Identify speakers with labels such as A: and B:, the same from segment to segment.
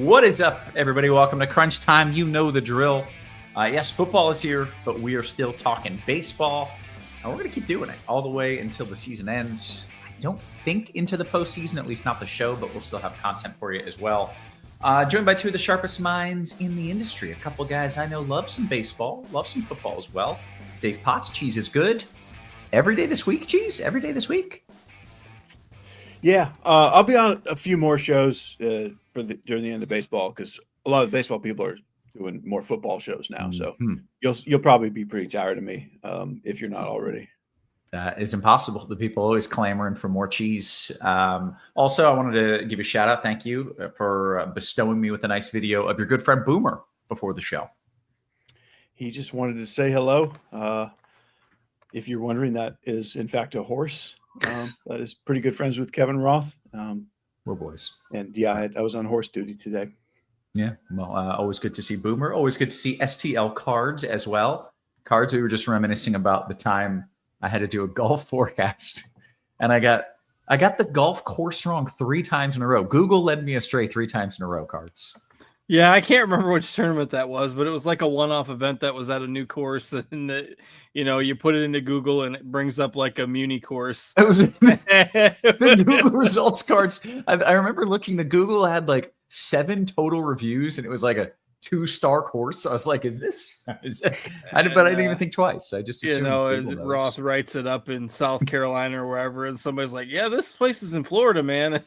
A: What is up, everybody? Welcome to Crunch Time. You know the drill. Yes, football is here, but we are still talking baseball. And we're going to keep doing it all the way until the season ends. I don't think into the postseason, at least not the show, but we'll still have content for you as well. Joined by two of the sharpest minds in the industry. A couple guys I know love some baseball, love some football as well. Dave Potts, Cheese is good. Every day this week, Cheese? Every day this week?
B: Yeah, I'll be on a few more shows during the end of baseball because a lot of baseball people are doing more football shows now. So you'll probably be pretty tired of me if you're not already.
A: That is impossible. The people always clamoring for more cheese. Also, I wanted to give you a shout out. Thank you for bestowing me with a nice video of your good friend Boomer before the show.
B: He just wanted to say hello. If you're wondering, that is in fact a horse. That is pretty good friends with Kevin Roth.
A: We're boys.
B: And yeah, I was on horse duty today.
A: Yeah, well, always good to see Boomer. Always good to see STL Cards as well. Cards, we were just reminiscing about the time I had to do a golf forecast. And I got the golf course wrong 3 times in a row. Google led me astray 3 times in a row, Cards.
C: Yeah, I can't remember which tournament that was, but it was like a one-off event that was at a new course, and you put it into Google and it brings up like a Muni course.
A: It was the Google results cards. I remember looking. The Google had like 7 total reviews, and it was like a 2-star course. I was like, "Is this?" But I didn't even think twice. I just assumed
C: Roth writes it up in South Carolina or wherever, and somebody's like, "Yeah, this place is in Florida, man."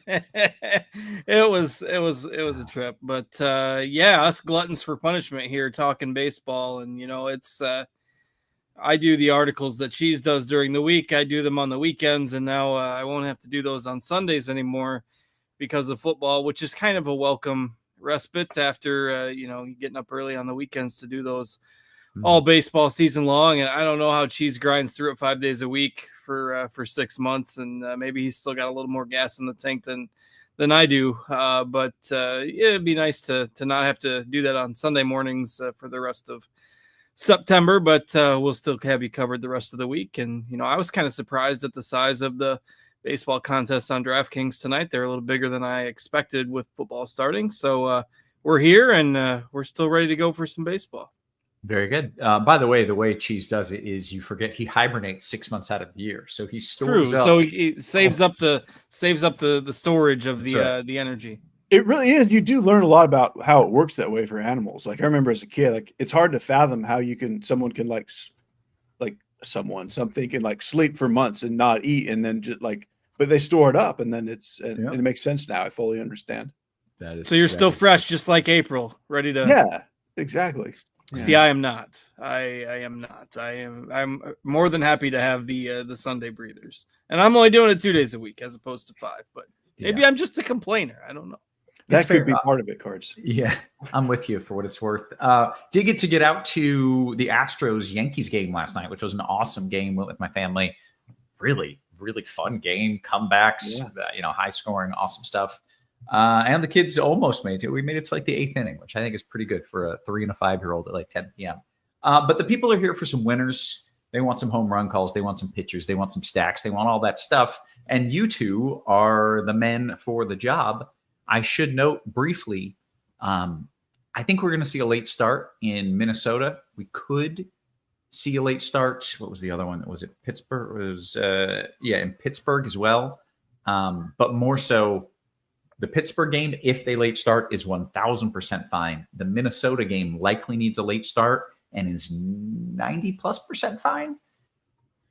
C: It was a trip, but yeah, us gluttons for punishment here talking baseball, and it's I do the articles that Cheese does during the week. I do them on the weekends, and now I won't have to do those on Sundays anymore because of football, which is kind of a welcome respite after getting up early on the weekends to do those all baseball season long. And I don't know how Cheese grinds through it 5 days a week for 6 months, and maybe he's still got a little more gas in the tank than I do, but it'd be nice to not have to do that on Sunday mornings for the rest of September, but we'll still have you covered the rest of the week. And I was kind of surprised at the size of the baseball contest on Draftkings tonight. They're a little bigger than I expected with football starting. So we're here, and we're still ready to go for some baseball.
A: Very good. By the way Cheese does it is you forget he hibernates 6 months out of the year, so he stores up.
C: So he saves up the storage of the energy.
B: It really is. You do learn a lot about how it works that way for animals. Like I remember as a kid, like it's hard to fathom how someone can something can like sleep for months and not eat, and then just but they store it up, and then it makes sense now. I fully understand.
C: So you're still fresh, just like April, ready to.
B: Yeah, exactly.
C: See, I am not. I am not. I'm more than happy to have the Sunday breathers, and I'm only doing it 2 days a week as opposed to 5. But maybe I'm just a complainer. I don't know.
B: That could be part of it, Cards.
A: Yeah, I'm with you for what it's worth. Did get out to the Astros-Yankees game last night, which was an awesome game. Went with my family. Really, really fun game. Comebacks, high scoring, awesome stuff. And the kids almost made it. We made it to like the 8th inning, which I think is pretty good for a 3 and a 5-year-old at like 10 p.m. But the people are here for some winners. They want some home run calls. They want some pitchers. They want some stacks. They want all that stuff. And you two are the men for the job. I should note briefly, I think we're going to see a late start in Minnesota. We could see a late start. What was the other one? Was it Pittsburgh? It was, in Pittsburgh as well. But more so, the Pittsburgh game, if they late start, is 1,000% fine. The Minnesota game likely needs a late start and is 90+% fine.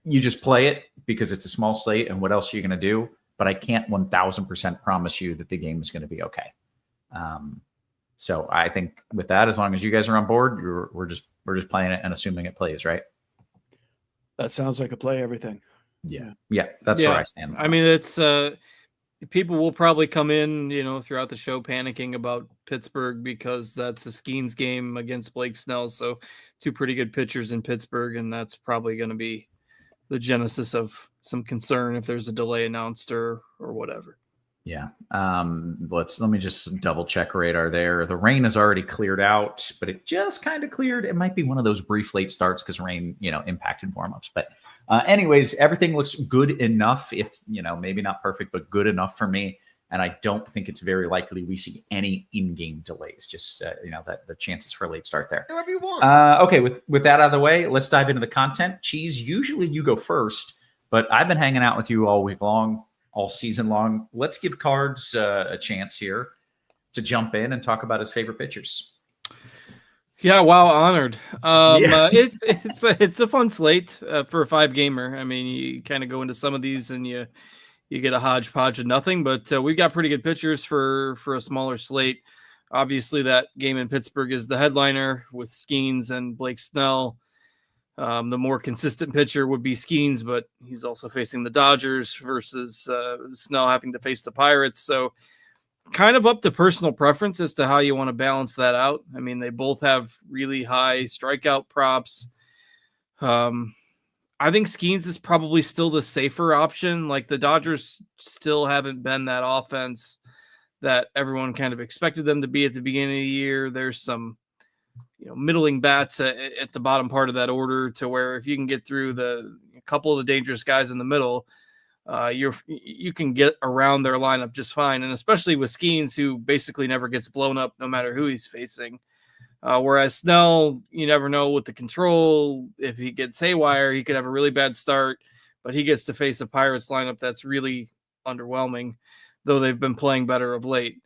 A: You just play it because it's a small slate, and what else are you going to do? But I can't 1,000% promise you that the game is going to be okay. So I think with that, as long as you guys are on board, we're just playing it and assuming it plays, right?
B: That sounds like a play. Everything.
A: Yeah, that's where I stand.
C: I mean, it's people will probably come in, throughout the show panicking about Pittsburgh because that's a Skeens game against Blake Snell. So 2 pretty good pitchers in Pittsburgh, and that's probably going to be the genesis of some concern if there's a delay announced or whatever.
A: Yeah. Let me just double check radar there. The rain has already cleared out, but it just kind of cleared. It might be one of those brief late starts because rain, impacted warmups. But anyways, everything looks good enough. If, maybe not perfect, but good enough for me. And I don't think it's very likely we see any in-game delays. Just that the chances for a late start there.
D: Whatever you want.
A: Okay, with that out of the way, let's dive into the content. Cheese, usually you go first, but I've been hanging out with you all week long, all season long. Let's give Cards a chance here to jump in and talk about his favorite pitchers.
C: Yeah, wow, honored. It's a fun slate for a 5-gamer. I mean, you kind of go into some of these and you get a hodgepodge of nothing, but we've got pretty good pitchers for a smaller slate. Obviously, that game in Pittsburgh is the headliner with Skeens and Blake Snell. The more consistent pitcher would be Skeens, but he's also facing the Dodgers versus Snell having to face the Pirates. So kind of up to personal preference as to how you want to balance that out. I mean, they both have really high strikeout props. I think Skeens is probably still the safer option. Like, the Dodgers still haven't been that offense that everyone kind of expected them to be at the beginning of the year. There's some, middling bats at the bottom part of that order, to where if you can get through a couple of the dangerous guys in the middle, you can get around their lineup just fine. And especially with Skeens, who basically never gets blown up no matter who he's facing. Whereas Snell, you never know with the control. If he gets haywire, he could have a really bad start, but he gets to face a Pirates lineup that's really underwhelming, though they've been playing better of late.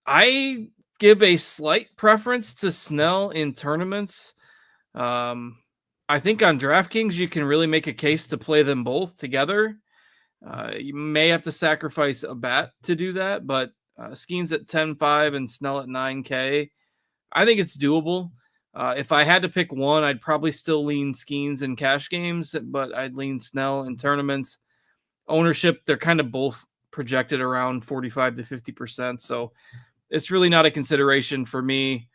C: I give a slight preference to Snell in tournaments. I think on DraftKings, you can really make a case to play them both together. You may have to sacrifice a bat to do that, but Skeens at 10.5 and Snell at 9K. I think it's doable. If I had to pick one, I'd probably still lean Skeens in cash games, but I'd lean Snell in tournaments. Ownership, they're kind of both projected around 45 to 50%. So it's really not a consideration for me.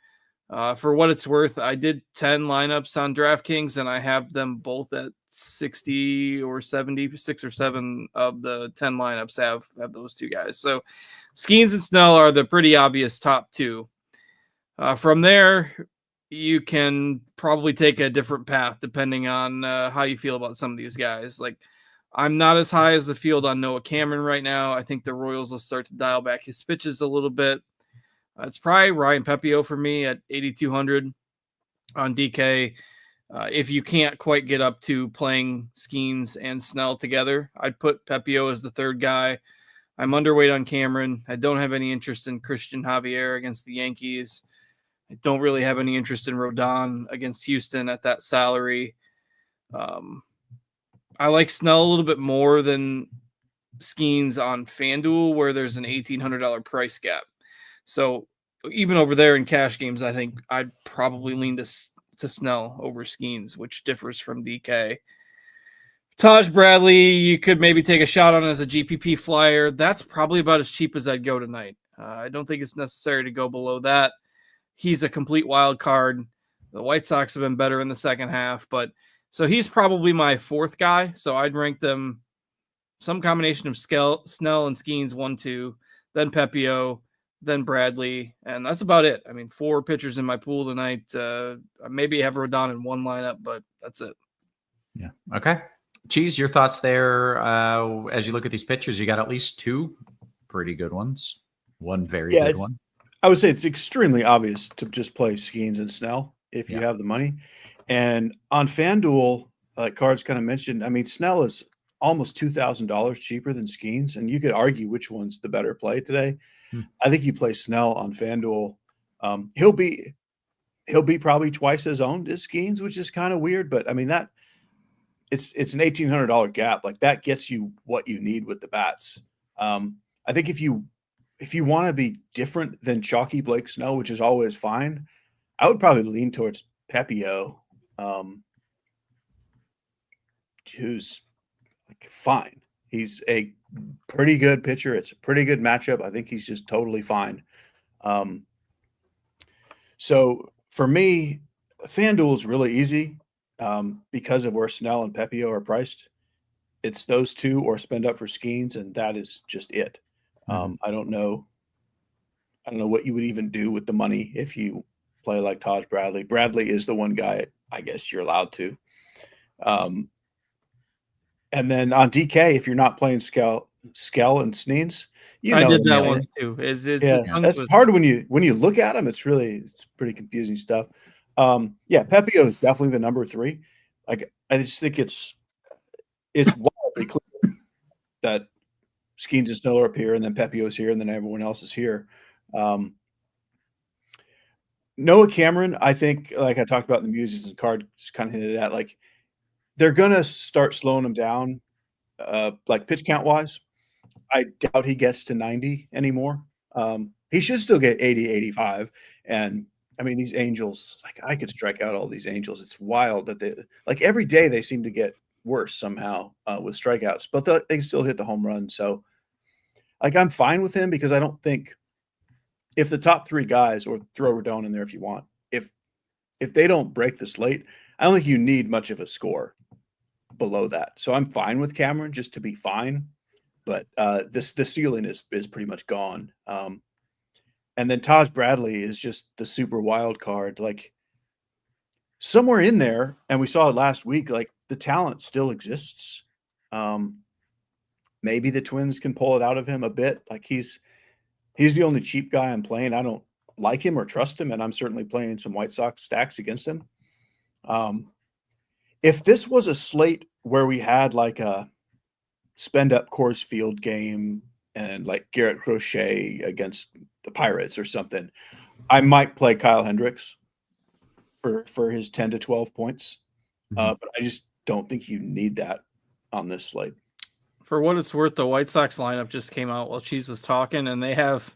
C: For what it's worth, I did 10 lineups on DraftKings, and I have them both at 60 or 70. 6 or 7 of the 10 lineups have those two guys. So Skeens and Snell are the pretty obvious top two. From there, you can probably take a different path depending on how you feel about some of these guys. Like, I'm not as high as the field on Noah Cameron right now. I think the Royals will start to dial back his pitches a little bit. It's probably Ryan Pepio for me at 8,200 on DK. If you can't quite get up to playing Skeens and Snell together, I'd put Pepio as the third guy. I'm underweight on Cameron. I don't have any interest in Christian Javier against the Yankees. I don't really have any interest in Rodon against Houston at that salary. I like Snell a little bit more than Skeens on FanDuel, where there's an $1,800 price gap. So even over there in cash games, I think I'd probably lean to Snell over Skeens, which differs from DK. Taj Bradley, you could maybe take a shot on as a GPP flyer. That's probably about as cheap as I'd go tonight. I don't think it's necessary to go below that. He's a complete wild card. The White Sox have been better in the second half, but so he's probably my fourth guy. So I'd rank them some combination of Snell and Skeens 1-2, then Pepio, then Bradley, and that's about it. I mean, 4 pitchers in my pool tonight. Maybe have Rodon in one lineup, but that's it.
A: Yeah. Okay. Cheese, your thoughts there? As you look at these pitchers, you got at least 2 pretty good ones, one very good one.
B: I would say it's extremely obvious to just play Skeens and Snell if you have the money. And on FanDuel, like Cards kind of mentioned, I mean, Snell is almost $2,000 cheaper than Skeens, and you could argue which one's the better play today. I think you play Snell on FanDuel. He'll be probably twice as owned as Skeens, which is kind of weird, but I mean that it's an $1,800 gap. Like, that gets you what you need with the bats. I think if you want to be different than chalky Blake Snell, which is always fine, I would probably lean towards Pepio, who's like fine. He's a pretty good pitcher. It's a pretty good matchup. I think he's just totally fine. So for me, FanDuel is really easy because of where Snell and Pepio are priced. It's those two or spend up for Skeens, and that is just it. I don't know what you would even do with the money if you play like Taj Bradley. Bradley is the one guy I guess you're allowed to. And then on DK, if you're not playing Skell and Sneens,
C: I did that once too.
B: That's hard when you look at them. It's pretty confusing stuff. Pepio is definitely the number 3. Like, I just think it's wildly clear that Skeens and Snell are up here, and then Pepio's here, and then everyone else is here. Noah Cameron, I think, like I talked about in the Muses and Card, just kind of hinted at, like, they're gonna start slowing him down, like pitch count wise. I doubt he gets to 90 anymore. He should still get 80, 85. And I mean, these Angels, like, I could strike out all these Angels. It's wild that they, like, every day they seem to get worse somehow with strikeouts, but they can still hit the home run. So, like, I'm fine with him because I don't think if the top 3 guys, or throw Rodon in there if you want, if they don't break the slate, I don't think you need much of a score below that. So I'm fine with Cameron just to be fine. But the ceiling is pretty much gone. And then Taj Bradley is just the super wild card. Like, somewhere in there, and we saw it last week, like, the talent still exists. Maybe the Twins can pull it out of him a bit. Like, he's the only cheap guy I'm playing. I don't like him or trust him, and I'm certainly playing some White Sox stacks against him. If this was a slate where we had like a spend up Coors Field game and like Garrett Crochet against the Pirates or something, I might play Kyle Hendricks for his 10 to 12 points. But I just don't think you need that on this slate.
C: For what it's worth, the White Sox lineup just came out while Cheese was talking, and they have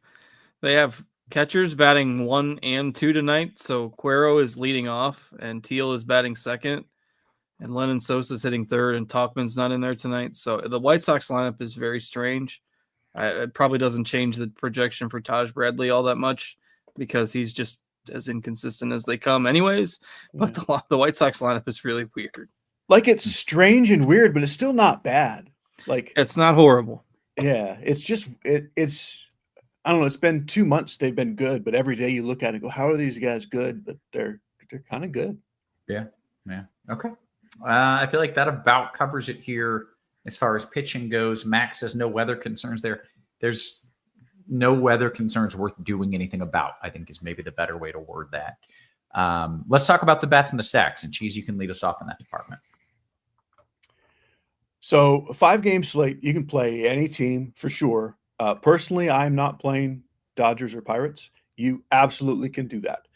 C: catchers batting 1 and 2 tonight. So Cuero is leading off, and Teal is batting second, and Lennon Sosa is hitting third, and Talkman's not in there tonight. So the White Sox lineup is very strange. It probably doesn't change the projection for Taj Bradley all that much because he's just as inconsistent as they come anyways. But the White Sox lineup is really weird.
B: Like, it's strange and weird, but it's still not bad. Like,
C: it's not horrible.
B: Yeah, it's just it's I don't know. It's been 2 months they've been good, but every day you look at it and go, how are these guys good? But they're kind of good.
A: Yeah. Okay. I feel like that about covers it here as far as pitching goes. Max says no weather concerns there. There's no weather concerns worth doing anything about, I think, is maybe the better way to word that. Let's talk about the bats and the stacks. And Cheese, you can lead us off in that department.
B: So a 5-game slate, you can play any team for sure. Personally, I'm not playing Dodgers or Pirates. You absolutely can do that.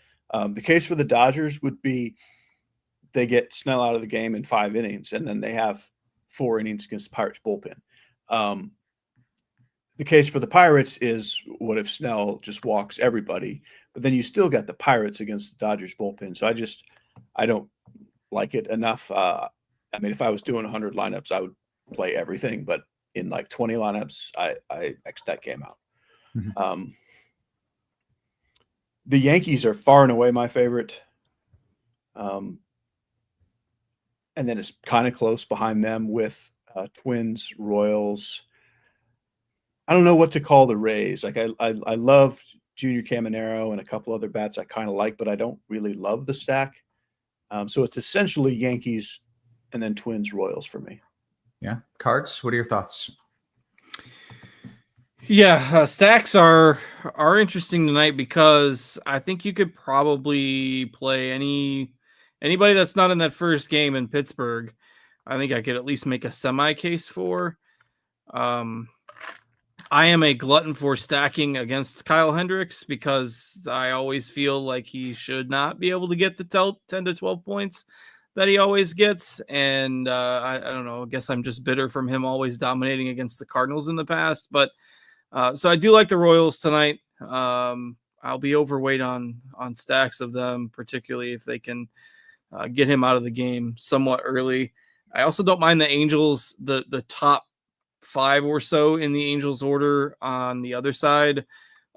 B: The case for the Dodgers would be they get Snell out of the game in 5 innings, and then they have 4 innings against the Pirates bullpen. The case for the Pirates is, what if Snell just walks everybody? But then you still got the Pirates against the Dodgers bullpen. So I don't like it enough. I mean, if I was doing 100 lineups, I would play everything. But in like 20 lineups, I X that game out. Mm-hmm. The Yankees are far and away my favorite. And then it's kind of close behind them with Twins, Royals. I don't know what to call the Rays. Like, I love Junior Caminero and a couple other bats I kind of like, but I don't really love the stack. So it's essentially Yankees and then Twins, Royals for me.
A: Yeah. Cards, what are your thoughts?
C: Yeah, stacks are interesting tonight because I think you could probably play anybody that's not in that first game in Pittsburgh. I think I could at least make a semi case for. I am a glutton for stacking against Kyle Hendricks because I always feel like he should not be able to get the 10 to 12 points that he always gets. And I don't know, I guess I'm just bitter from him always dominating against the Cardinals in the past. But so I do like the Royals tonight. I'll be overweight on stacks of them, particularly if they can get him out of the game somewhat early. I also don't mind the Angels, the top 5 or so in the Angels order on the other side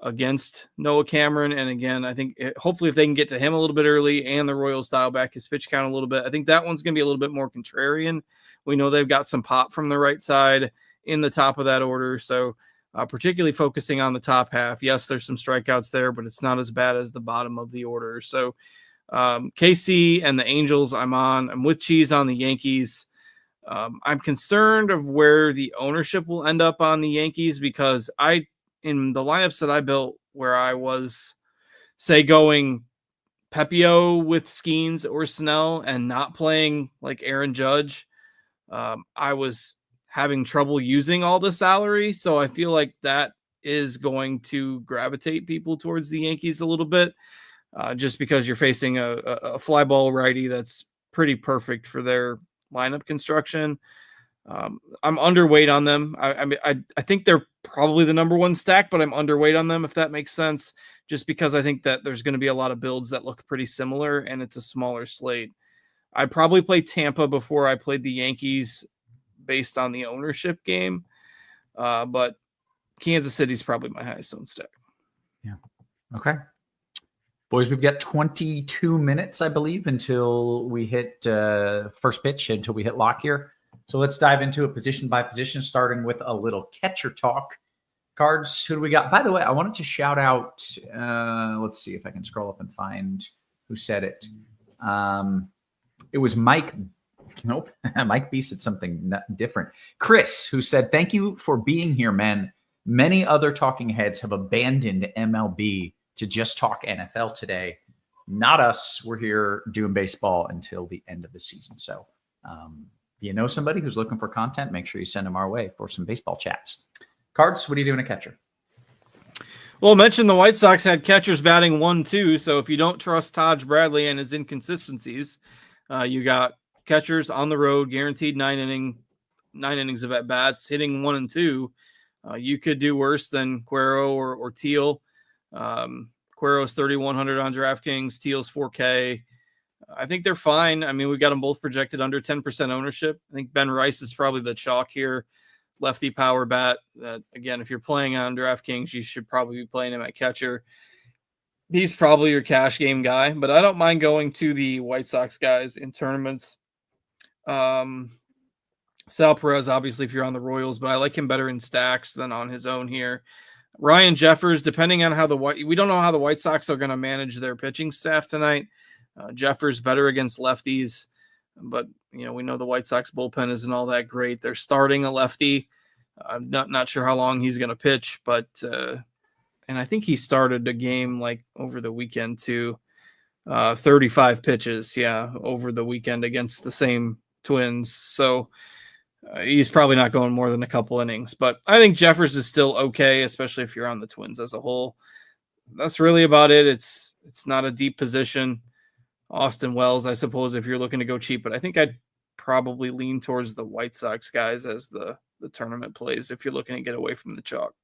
C: against Noah Cameron. And again, I think hopefully if they can get to him a little bit early and the Royals dial back his pitch count a little bit, I think that one's going to be a little bit more contrarian. We know they've got some pop from the right side in the top of that order. So particularly focusing on the top half. Yes, there's some strikeouts there, but it's not as bad as the bottom of the order. So KC and the Angels I'm with Cheese on the Yankees. I'm concerned of where the ownership will end up on the Yankees because I in the lineups that I built where I was, say, going Pepio with Skeens or Snell and not playing like Aaron Judge, I was having trouble using all the salary. So I feel like that is going to gravitate people towards the Yankees a little bit, just because you're facing a fly ball righty that's pretty perfect for their lineup construction. I'm underweight on them. I think they're probably the number one stack, but I'm underweight on them, if that makes sense, just because I think that there's going to be a lot of builds that look pretty similar and it's a smaller slate. I'd probably play Tampa before I played the Yankees based on the ownership game. But Kansas City's probably my highest owned stack.
A: Yeah. Okay. Boys, we've got 22 minutes, I believe, until we hit first pitch, until we hit lock here. So let's dive into it position by position, starting with a little catcher talk. Cards, who do we got? By the way, I wanted to shout out, let's see if I can scroll up and find who said it. It was Mike. Nope. Mike B said something different. Chris, who said, "Thank you for being here, man. Many other talking heads have abandoned MLB to just talk NFL today. Not us. We're here doing baseball until the end of the season." So if you know somebody who's looking for content, make sure you send them our way for some baseball chats. Cards, what are you doing a catcher?
C: Well, I mentioned the White Sox had catchers batting 1-2. So if you don't trust Taj Bradley and his inconsistencies, you got catchers on the road, guaranteed 9 innings of at bats, hitting 1 and 2. You could do worse than Cuero or Teal. Cuero's 3,100 on DraftKings, Teal's 4K. I think they're fine. I mean, we got them both projected under 10% ownership. I think Ben Rice is probably the chalk here. Lefty power bat. Again, if you're playing on DraftKings, you should probably be playing him at catcher. He's probably your cash game guy, but I don't mind going to the White Sox guys in tournaments. Sal Perez, obviously, if you're on the Royals, but I like him better in stacks than on his own here. Ryan Jeffers, depending on how we don't know how the White Sox are going to manage their pitching staff tonight. Jeffers better against lefties, but we know the White Sox bullpen isn't all that great. They're starting a lefty. I'm not sure how long he's going to pitch, but and I think he started a game like over the weekend too. 35 pitches, over the weekend against the same Twins. So he's probably not going more than a couple innings, but I think Jeffers is still okay, especially if you're on the Twins as a whole. That's really about it. It's not a deep position. Austin Wells, I suppose, if you're looking to go cheap, but I think I'd probably lean towards the White Sox guys as the tournament plays if you're looking to get away from the chalk.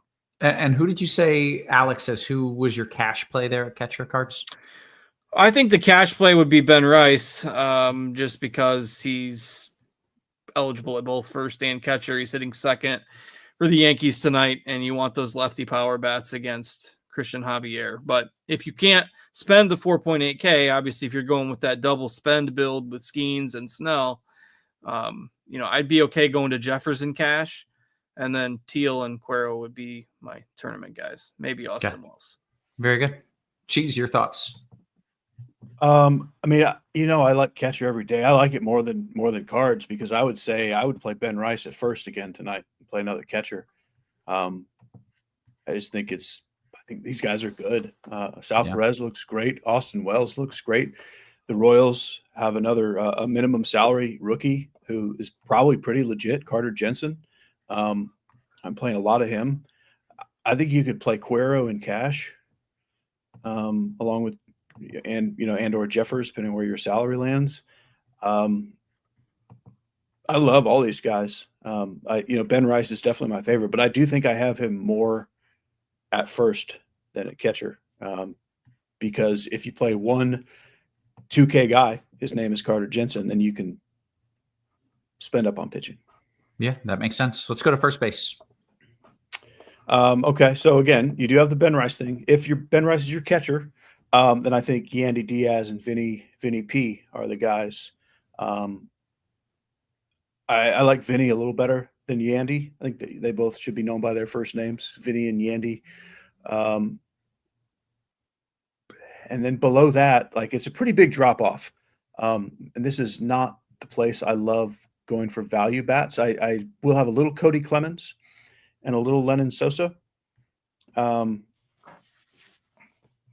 A: And who did you say, Alex, says who was your cash play there at catcher cards?
C: I think the cash play would be Ben Rice, just because he's eligible at both first and catcher. He's hitting second for the Yankees tonight, and you want those lefty power bats against Christian Javier. But if you can't spend the 4.8K, obviously, if you're going with that double spend build with Skeens and Snell, I'd be okay going to Jeffers in cash, and then Teal and Cuero would be my tournament guys. Maybe Austin Wells.
A: Very good. Cheese, your thoughts?
B: I like catcher every day. I like it more than cards, because I would say I would play Ben Rice at first again tonight and play another catcher. I just think I think these guys are good. Sal Perez looks great. Austin Wells looks great. The Royals have another a minimum salary rookie who is probably pretty legit, Carter Jensen. I'm playing a lot of him. I think you could play Cuero in cash, along with and or Jeffers, depending on where your salary lands. I love all these guys. Ben Rice is definitely my favorite, but I do think I have him more at first than at catcher, because if you play one 2K guy, his name is Carter Jensen, then you can spend up on pitching.
A: Yeah, that makes sense. Let's go to first base.
B: Okay, so again, you do have the Ben Rice thing. If Ben Rice is your catcher, then I think Yandy Diaz and Vinny P are the guys. I like Vinny a little better than Yandy. I think they both should be known by their first names, Vinny and Yandy. And then below that, it's a pretty big drop off. And this is not the place I love going for value bats. I will have a little Cody Clemens and a little Lennon Sosa. And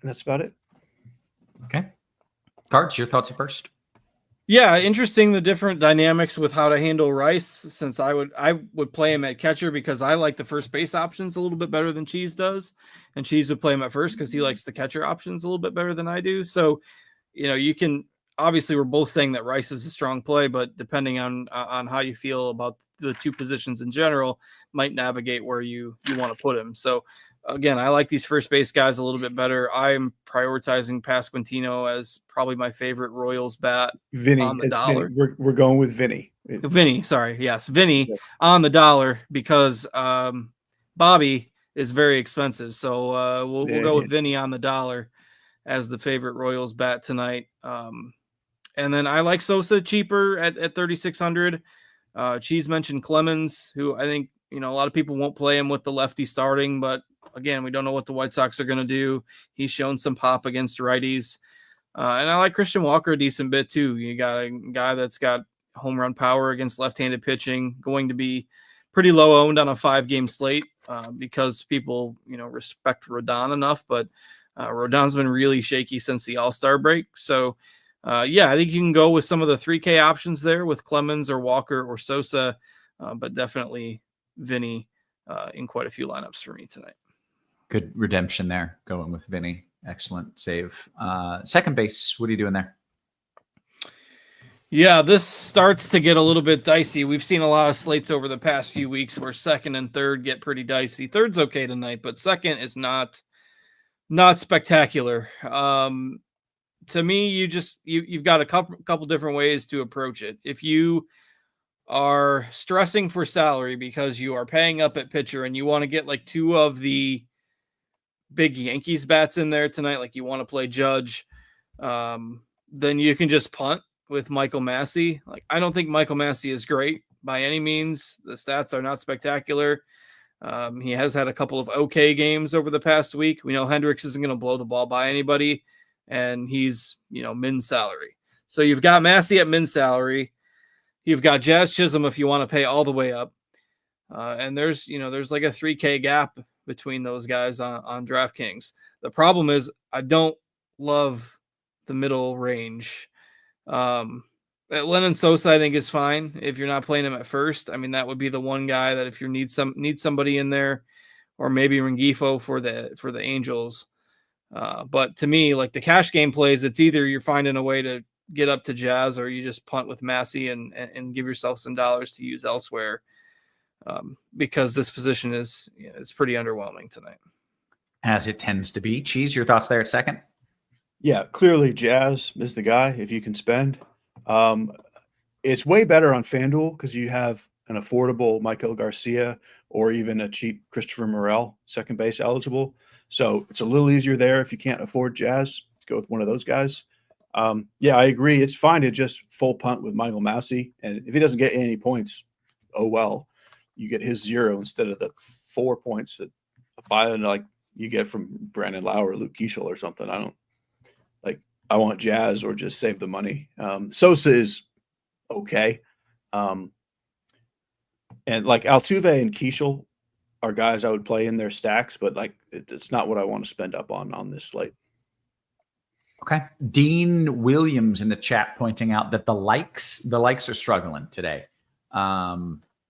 B: that's about it.
A: Okay. Cards, your thoughts at first?
C: Yeah, interesting the different dynamics with how to handle Rice, since I would play him at catcher because I like the first base options a little bit better than Cheese does, and Cheese would play him at first because he likes the catcher options a little bit better than I do. So, you can obviously we're both saying that Rice is a strong play, but depending on how you feel about the two positions in general, might navigate where you want to put him. So again, I like these first base guys a little bit better. I'm prioritizing Pasquantino as probably my favorite Royals bat
B: Vinny,
C: on the dollar.
B: Vinny. We're going with Vinny.
C: Vinny, sorry. Yes, Vinny on the dollar because Bobby is very expensive. So we'll go with Vinny on the dollar as the favorite Royals bat tonight. And then I like Sosa cheaper at 3,600. Cheese mentioned Clemens, who I think, a lot of people won't play him with the lefty starting, but again, we don't know what the White Sox are going to do. He's shown some pop against righties. And I like Christian Walker a decent bit too. You got a guy that's got home run power against left-handed pitching, going to be pretty low owned on a 5-game slate because people, respect Rodon enough, but Rodon's been really shaky since the All-Star break. So I think you can go with some of the 3K options there with Clemens or Walker or Sosa, but definitely Vinny in quite a few lineups for me tonight.
A: Good redemption there, going with Vinny. Excellent save. Second base, what are you doing there?
C: Yeah, this starts to get a little bit dicey. We've seen a lot of slates over the past few weeks where second and third get pretty dicey. Third's okay tonight, but second is not spectacular. To me, you've got a couple different ways to approach it. If you are stressing for salary because you are paying up at pitcher and you want to get like two of the big Yankees bats in there tonight, like you want to play Judge, then you can just punt with Michael Massey. Like, I don't think Michael Massey is great by any means. The stats are not spectacular. He has had a couple of okay games over the past week. We know Hendricks isn't going to blow the ball by anybody, and he's, min salary. So you've got Massey at min salary. You've got Jazz Chisholm if you want to pay all the way up. And there's like a 3K gap between those guys on DraftKings. The problem is I don't love the middle range. Lennon Sosa, I think, is fine if you're not playing him at first. I mean, that would be the one guy that if you need somebody in there, or maybe Rengifo for the Angels. But to me, like the cash game plays, it's either you're finding a way to get up to Jazz or you just punt with Massey and give yourself some dollars to use elsewhere. Because this position is pretty underwhelming tonight.
A: As it tends to be. Cheese, your thoughts there at second?
B: Yeah, clearly Jazz is the guy if you can spend. It's way better on FanDuel because you have an affordable Michael Garcia or even a cheap Christopher Morel, second base eligible. So it's a little easier there if you can't afford Jazz. Let's go with one of those guys. I agree. It's fine to just full punt with Michael Massey. And if he doesn't get any points, oh well. You get his 0 instead of the 4 points that you get from Brandon Lau or Luke Keeschel or something. I want Jazz or just save the money. Sosa is okay. And like Altuve and Keeschel are guys I would play in their stacks, but it's not what I want to spend up on this slate.
A: Okay. Dean Williams in the chat pointing out that the likes are struggling today.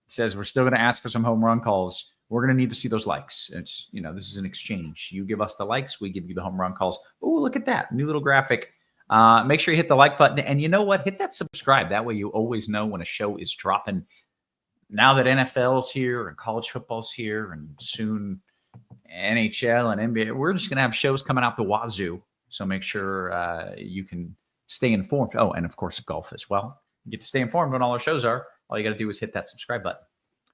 A: Says we're still going to ask for some home run calls. We're going to need to see those likes. It's, this is an exchange. You give us the likes, we give you the home run calls. Oh, look at that. New little graphic. Make sure you hit the like button. And you know what? Hit that subscribe. That way you always know when a show is dropping. Now that NFL's here and college football's here and soon NHL and NBA, we're just going to have shows coming out the wazoo. So make sure you can stay informed. Oh, and of course, golf as well. You get to stay informed when all our shows are. All you got to do is hit that subscribe button.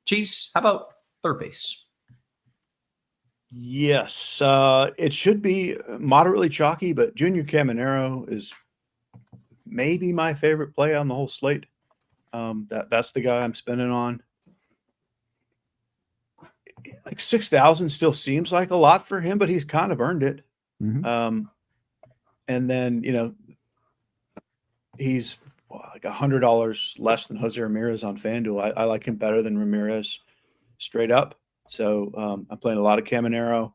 A: Cheese, how about third base?
B: Yes, it should be moderately chalky, but Junior Caminero is maybe my favorite play on the whole slate. That's the guy I'm spending on. Like 6,000 still seems like a lot for him, but he's kind of earned it. Mm-hmm. And then he's like $100 less than Jose Ramirez on FanDuel. I like him better than Ramirez straight up. So I'm playing a lot of Caminero.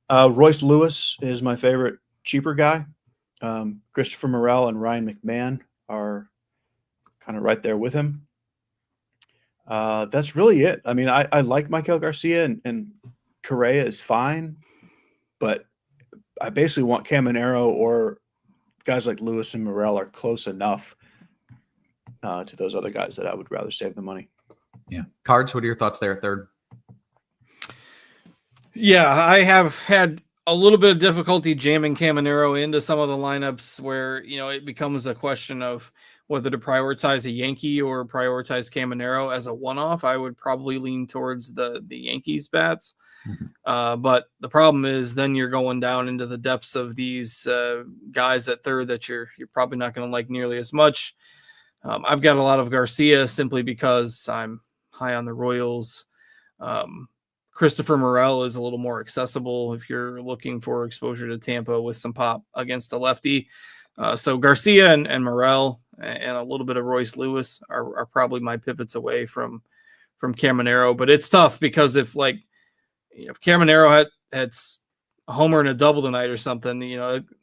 B: Royce Lewis is my favorite cheaper guy. Christopher Morel and Ryan McMahon are kind of right there with him. That's really it. I mean, I like Michael Garcia and Correa is fine, but I basically want Caminero or guys like Lewis and Morel are close enough to those other guys that I would rather save the money.
A: Yeah. Cards, what are your thoughts there at third?
C: Yeah, I have had a little bit of difficulty jamming Caminero into some of the lineups where, it becomes a question of whether to prioritize a Yankee or prioritize Caminero as a one-off. I would probably lean towards the Yankees bats. Mm-hmm. But the problem is then you're going down into the depths of these guys at third that you're probably not going to like nearly as much. I've got a lot of Garcia simply because I'm high on the Royals. Christopher Morel is a little more accessible if you're looking for exposure to Tampa with some pop against a lefty. So Garcia and Morel and a little bit of Royce Lewis are probably my pivots away from Caminero. But it's tough because if Caminero had a homer and a double tonight or something,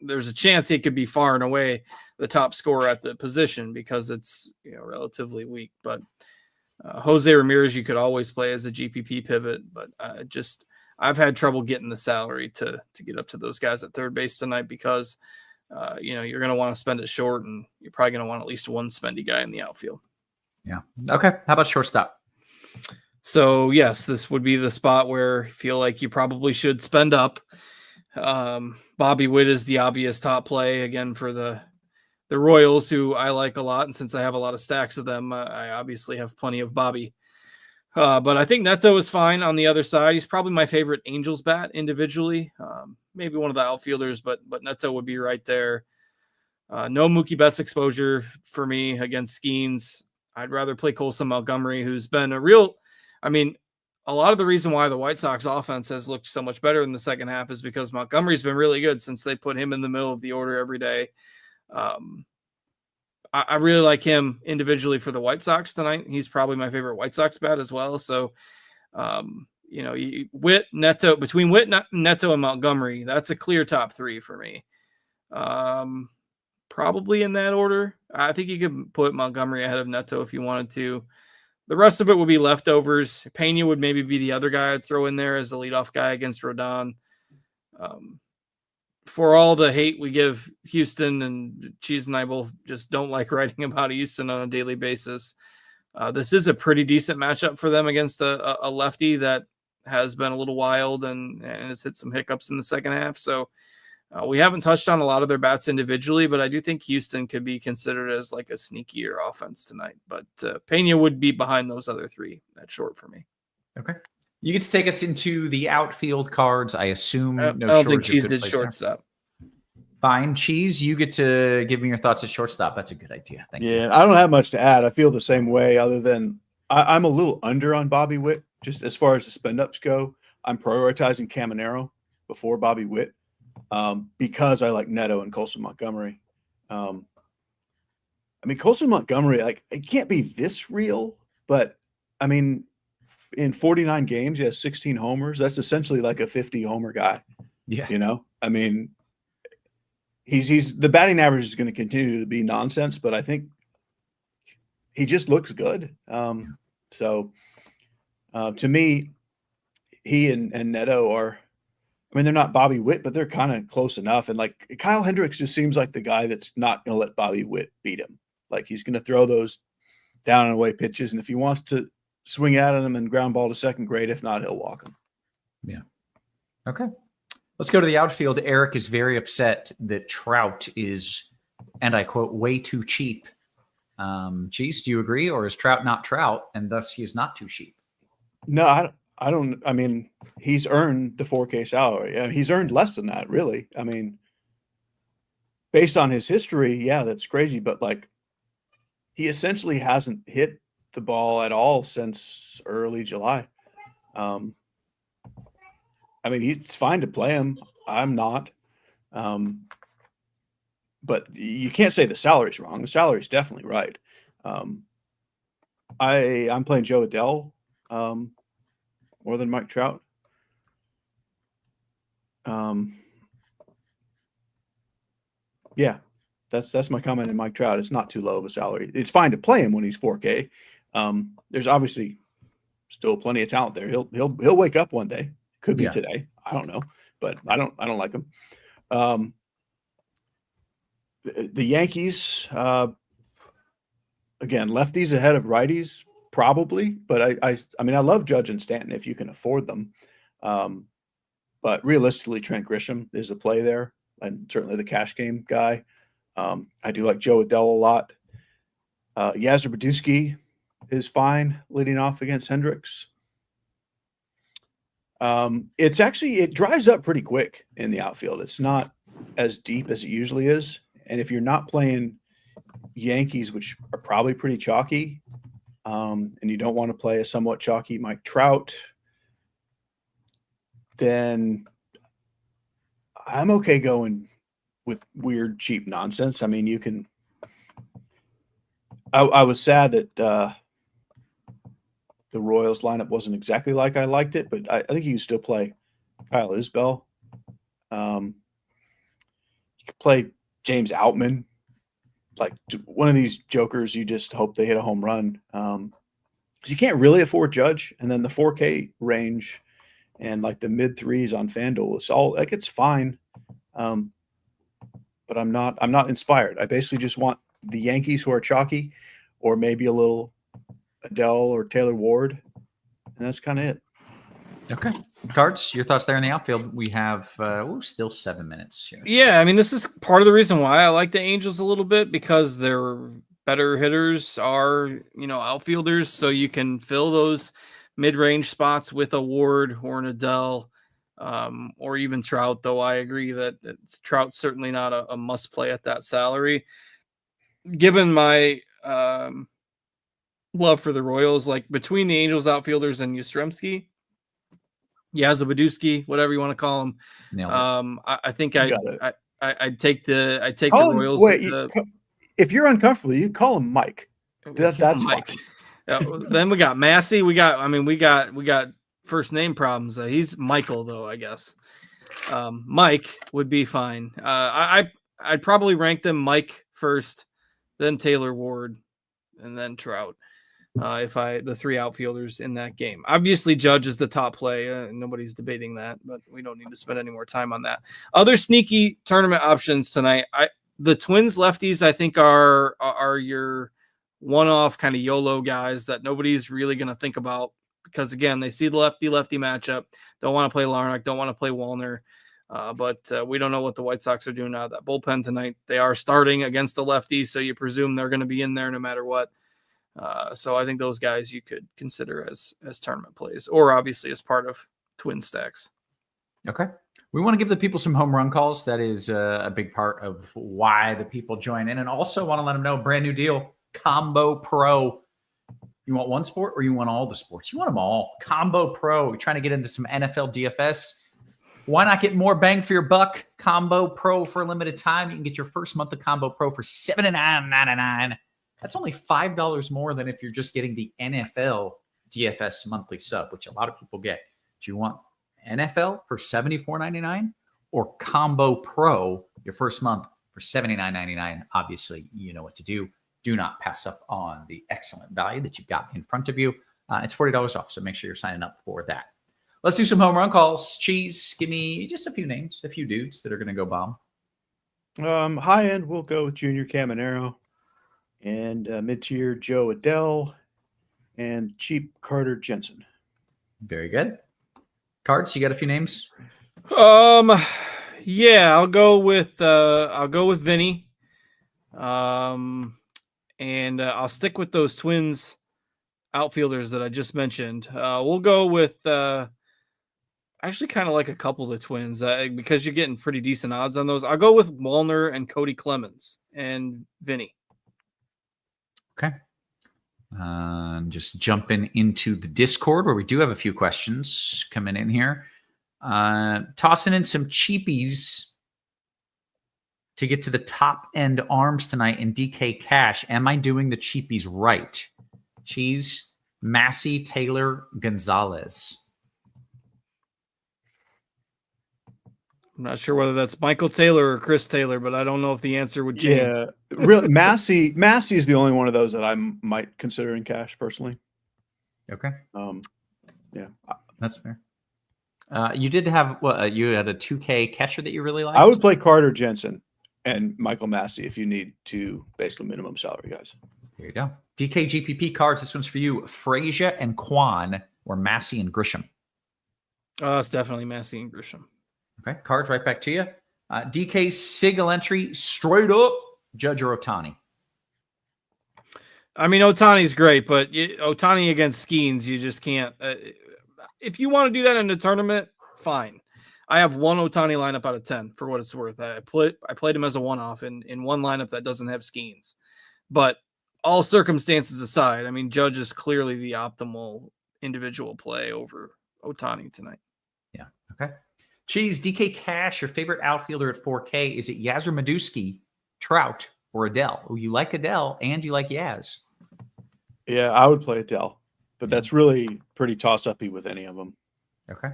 C: there's a chance he could be far and away the top scorer at the position because it's relatively weak. But Jose Ramirez, you could always play as a GPP pivot, but I've had trouble getting the salary to get up to those guys at third base tonight because you're going to want to spend it short, and you're probably going to want at least one spendy guy in the outfield.
A: Yeah. Okay. How about shortstop?
C: So yes, this would be the spot where I feel like you probably should spend up. Bobby Witt is the obvious top play again for the Royals, who I like a lot. And since I have a lot of stacks of them, I obviously have plenty of Bobby. But I think Neto is fine on the other side. He's probably my favorite Angels bat individually. Maybe one of the outfielders, but Neto would be right there. No Mookie Betts exposure for me against Skeens. I'd rather play Colson Montgomery, who's been a lot of the reason why the White Sox offense has looked so much better in the second half is because Montgomery's been really good since they put him in the middle of the order every day. I really like him individually for the White Sox tonight. He's probably my favorite White Sox bat as well. So, Witt, Neto, between Witt, Neto, and Montgomery, that's a clear top three for me. Probably in that order. I think you could put Montgomery ahead of Neto if you wanted to. The rest of it would be leftovers. Pena would maybe be the other guy I'd throw in there as the leadoff guy against Rodon. For all the hate we give Houston, and Cheese and I both just don't like writing about Houston on a daily basis, this is a pretty decent matchup for them against a lefty that has been a little wild and has hit some hiccups in the second half. So we haven't touched on a lot of their bats individually, but I do think Houston could be considered as like a sneakier offense tonight. But Pena would be behind those other three. That's short for me.
A: Okay. You get to take us into the outfield cards. I assume
C: I
A: no
C: don't think
A: shortage
C: Cheese
A: of good
C: did
A: plays there.
C: shortstop.
A: Fine. Cheese, you get to give me your thoughts at shortstop. That's a good idea. Thank you.
B: Yeah, I don't have much to add. I feel the same way other than I'm a little under on Bobby Witt. Just as far as the spend-ups go, I'm prioritizing Caminero before Bobby Witt because I like Neto and Colson Montgomery. Colson Montgomery, it can't be this real, but, in 49 games, he has 16 homers. That's essentially like a 50 homer guy.
A: Yeah.
B: He's the batting average is going to continue to be nonsense, but I think he just looks good. To me, he and Neto are, they're not Bobby Witt, but they're kind of close enough. And Kyle Hendricks just seems like the guy that's not going to let Bobby Witt beat him. He's going to throw those down and away pitches. And if he wants to swing at him and ground ball to second, great. If not, he'll walk him.
A: Yeah. Okay. Let's go to the outfield. Eric is very upset that Trout is, and I quote, way too cheap. Cheese, do you agree? Or is Trout not Trout, and thus he is not too cheap?
B: No, I don't. He's earned the 4K salary. He's earned less than that, really. Based on his history, yeah, that's crazy. But, he essentially hasn't hit the ball at all since early July. It's fine to play him. I'm not. But you can't say the salary's wrong. The salary's definitely right. I'm playing Joe Adele more than Mike Trout. Yeah, that's my comment on Mike Trout. It's not too low of a salary. It's fine to play him when he's 4K. There's obviously still plenty of talent there. He'll wake up one day. Could be today. I don't know, but I don't like him. The Yankees, again, lefties ahead of righties, probably. But I mean, I love Judge and Stanton if you can afford them. But realistically, Trent Grisham is a play there, and certainly the cash game guy. I do like Joe Adell a lot. Yasser Badewski is fine leading off against Hendricks. It dries up pretty quick in the outfield. It's not as deep as it usually is. And if you're not playing Yankees, which are probably pretty chalky, and you don't want to play a somewhat chalky Mike Trout, then I'm okay going with weird, cheap nonsense. I mean, you can. I was sad that the Royals lineup wasn't exactly like I liked it, but I think you can still play Kyle Isbell. You could play James Outman, like one of these jokers. You just hope they hit a home run, because you can't really afford Judge, and then the 4K range and like the mid threes on FanDuel, it's all like it's fine, but I'm not inspired. I basically just want the Yankees who are chalky, or maybe a little Adele or Taylor Ward, and that's kind of it.
A: Okay. Cards, your thoughts there in the outfield. We have still 7 minutes here.
C: Yeah, I mean, this is part of the reason why I like the Angels a little bit, because their better hitters are, outfielders, so you can fill those mid-range spots with a Ward or an Adele, or even Trout, though I agree that Trout's certainly not a must-play at that salary. Given my love for the Royals, like between the Angels outfielders and Yastrzemski, Badewski, whatever you want to call him. I think I'd take the Royals.
B: Wait, if you're uncomfortable, you call him Mike. That's
C: Mike. Then we got Massey. We got first name problems. He's Michael though, I guess. Mike would be fine. I'd probably rank them Mike first, then Taylor Ward, and then Trout. The three outfielders in that game. Obviously, Judge is the top play. Nobody's debating that, but we don't need to spend any more time on that. Other sneaky tournament options tonight. The Twins lefties, I think, are your one-off kind of YOLO guys that nobody's really going to think about, because, again, they see the lefty-lefty matchup, don't want to play Larnach, don't want to play Wallner, but we don't know what the White Sox are doing out of that bullpen tonight. They are starting against a lefty, so you presume they're going to be in there no matter what. So I think those guys you could consider as tournament plays, or obviously as part of twin stacks.
A: Okay. We want to give the people some home run calls. That is a big part of why the people join in. And also want to let them know, brand new deal, Combo Pro. You want one sport or you want all the sports? You want them all. Combo Pro. You're trying to get into some NFL DFS. Why not get more bang for your buck? Combo Pro for a limited time. You can get your first month of Combo Pro for $79.99. That's only $5 more than if you're just getting the NFL DFS monthly sub, which a lot of people get. Do you want NFL for $74.99 or Combo Pro, your first month for $79.99? Obviously, you know what to do. Do not pass up on the excellent value that you've got in front of you. It's $40 off, so make sure you're signing up for that. Let's do some home run calls. Cheese, give me just a few names, a few dudes that are going to go bomb.
B: High end, we'll go with Junior Caminero. And mid-tier, Joe Adele, and cheap Carter Jensen.
A: Very good. Cards, you got a few names?
C: Yeah, I'll go with Vinny. And I'll stick with those Twins outfielders that I just mentioned. We'll go with actually kind of like a couple of the Twins because you're getting pretty decent odds on those. I'll go with Wallner and Cody Clemens and Vinny.
A: Okay. Just jumping into the Discord where we do have a few questions coming in here. Tossing in some cheapies to get to the top end arms tonight in DK Cash. Am I doing the cheapies right? Cheese, Massey, Taylor, Gonzalez.
C: I'm not sure whether that's Michael Taylor or Chris Taylor, but I don't know if the answer would change.
B: Yeah, really, Massey is the only one of those that I might consider in cash personally.
A: Okay.
B: Yeah,
A: that's fair. You did have you had a 2K catcher that you really liked?
B: I would play Carter Jensen and Michael Massey if you need 2 basically minimum salary guys.
A: Here you go. DK GPP cards. This one's for you. Frazier and Kwan or Massey and Grisham?
C: It's definitely Massey and Grisham.
A: Okay. Cards right back to you. DK single entry straight up. Judge or Ohtani?
C: I mean, Ohtani's great, but Ohtani against Skeens, you just can't. If you want to do that in a tournament, fine. I have one Ohtani lineup out of 10 for what it's worth. I played him as a one-off in one lineup that doesn't have Skeens. But all circumstances aside, I mean, Judge is clearly the optimal individual play over Ohtani tonight.
A: Yeah. Okay. Cheese, DK Cash, your favorite outfielder at 4K. Is it Yaz or Meduski, Trout, or Adele? Oh, you like Adele and you like Yaz.
B: Yeah, I would play Adele, but that's really pretty toss-uppy with any of them.
A: Okay.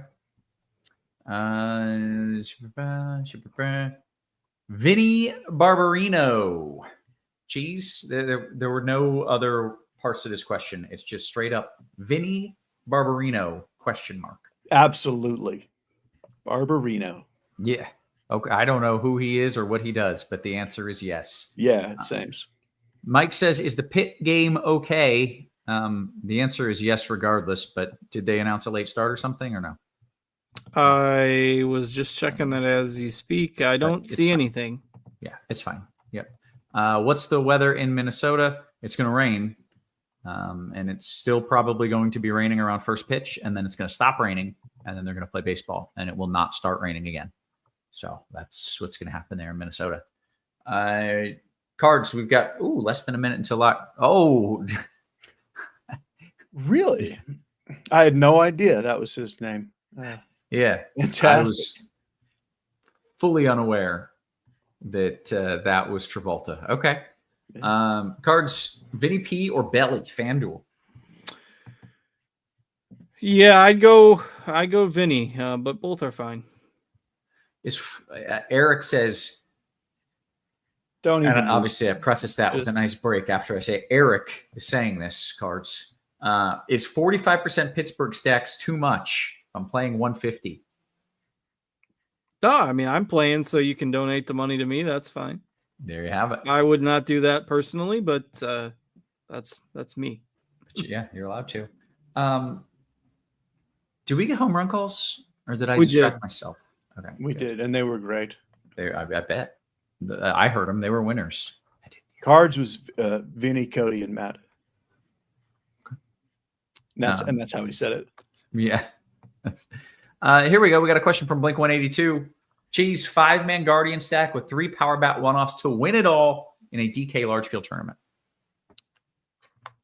A: Vinny Barbarino. Cheese, there were no other parts of this question. It's just straight up Vinny Barbarino, ?
B: Absolutely. Barbarino.
A: Yeah. Okay. I don't know who he is or what he does, but the answer is yes.
B: Yeah, same.
A: Mike says, is the Pitt game okay? The answer is yes, regardless, but did they announce a late start or something or no?
C: I was just checking that as you speak. I don't see
A: fine.
C: anything.
A: Yeah, it's fine. Yep. What's the weather in Minnesota? It's going to rain, and it's still probably going to be raining around first pitch, and then it's going to stop raining, and then they're going to play baseball, and it will not start raining again. So that's what's going to happen there in Minnesota. Cards, we've got less than a minute until lock. Oh,
B: really? I had no idea that was his name.
A: Yeah,
B: fantastic.
A: I was fully unaware that that was Travolta. Okay. Cards, Vinny P or Belly, FanDuel?
C: Yeah, I'd go Vinny, but both are fine.
A: Eric says,
B: don't even.
A: And obviously, I preface that with a nice break after I say Eric is saying this. Cards, is 45% Pittsburgh stacks too much? I'm playing 150.
C: No, I mean, I'm playing, so you can donate the money to me. That's fine.
A: There you have it.
C: I would not do that personally, but that's me.
A: But yeah, you're allowed to. Do we get home run calls, or did I distract myself? Okay,
B: we did, and they were great.
A: I bet. I heard them. They were winners.
B: Cards was Vinny, Cody, and Matt. Okay. And that's how he said it.
A: Yeah. Here we go. We got a question from Blink 182. Cheese, 5-man Guardian stack with 3 power bat one-offs to win it all in a DK large field tournament.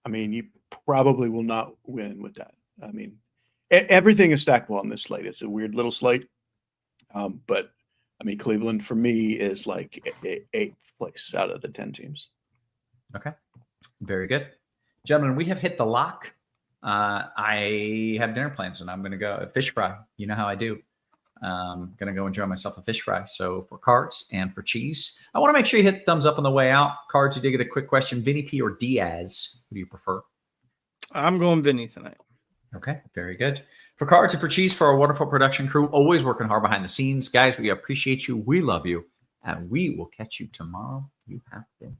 B: I mean, you probably will not win with that. I mean, everything is stackable on this slate. It's a weird little slate. But I mean, Cleveland for me is like 8th place out of the 10 teams.
A: Okay. Very good. Gentlemen, we have hit the lock. I have dinner plans and I'm going to go fish fry. You know how I do. I'm going to go enjoy myself a fish fry. So for Cards and for Cheese, I want to make sure you hit thumbs up on the way out. Cards, you did get a quick question. Vinny P or Diaz? Who do you prefer?
C: I'm going Vinny tonight.
A: Okay. Very good. For Cards and for Cheese, for our wonderful production crew, always working hard behind the scenes. Guys, we appreciate you. We love you. And we will catch you tomorrow. You have been